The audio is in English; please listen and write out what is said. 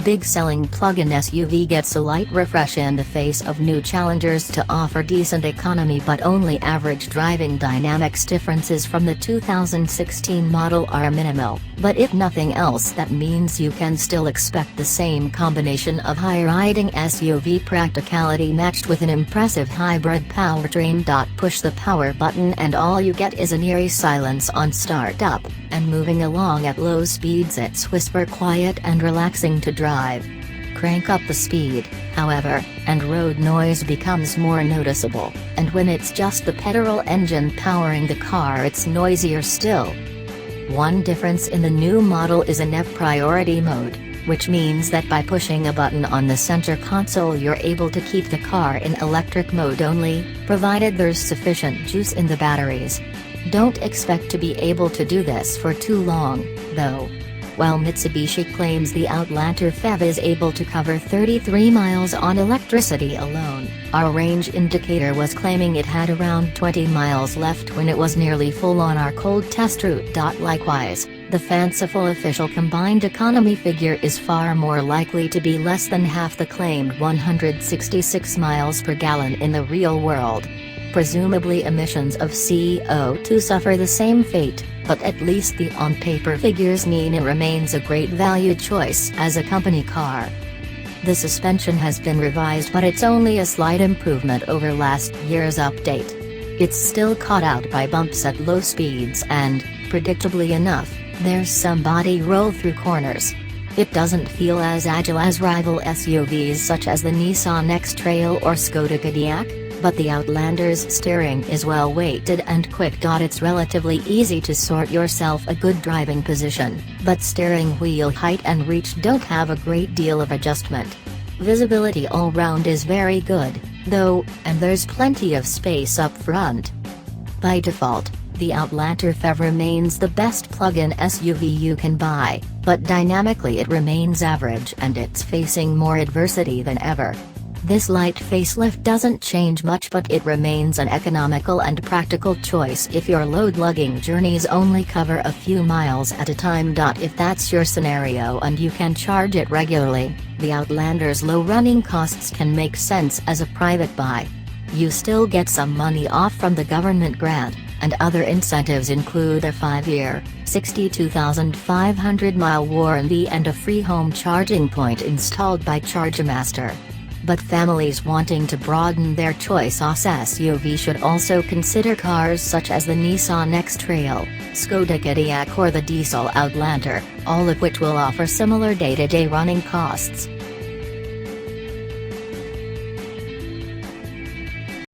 big selling plug-in SUV gets a light refresh in the face of new challengers to offer decent economy, but only average driving dynamics differences from the 2016 model are minimal. But if nothing else, that means you can still expect the same combination of high-riding SUV practicality matched with an impressive hybrid powertrain.Push the power button, and all you get is an eerie silence on startup, and moving along at low speeds it's whisper quiet and relaxing to drive. Crank up the speed, however, and road noise becomes more noticeable, and when it's just the petrol engine powering the car it's noisier still. One difference in the new model is an F priority mode, which means that by pushing a button on the center console you're able to keep the car in electric mode only, provided there's sufficient juice in the batteries. Don't expect to be able to do this for too long, though. While Mitsubishi claims the Outlander PHEV is able to cover 33 miles on electricity alone, our range indicator was claiming it had around 20 miles left when it was nearly full on our cold test route. Likewise, the fanciful official combined economy figure is far more likely to be less than half the claimed 166 miles per gallon in the real world. Presumably emissions of CO2 suffer the same fate, but at least the on-paper figures mean it remains a great value choice as a company car. The suspension has been revised, but it's only a slight improvement over last year's update. It's still caught out by bumps at low speeds and, predictably enough, there's some body roll through corners. It doesn't feel as agile as rival SUVs such as the Nissan X-Trail or Skoda Kodiaq, but the Outlander's steering is well weighted and quick. It's relatively easy to sort yourself a good driving position, but steering wheel height and reach don't have a great deal of adjustment. Visibility all round is very good, though, and there's plenty of space up front. By default, the Outlander PHEV remains the best plug-in SUV you can buy, but dynamically it remains average and it's facing more adversity than ever. This light facelift doesn't change much, but it remains an economical and practical choice if your load-lugging journeys only cover a few miles at a time. If that's your scenario and you can charge it regularly, the Outlander's low running costs can make sense as a private buy. You still get some money off from the government grant, and other incentives include a 5-year, 62,500-mile warranty and a free home charging point installed by ChargerMaster. But families wanting to broaden their choice of SUV should also consider cars such as the Nissan X-Trail, Skoda Kodiaq or the diesel Outlander, all of which will offer similar day-to-day running costs.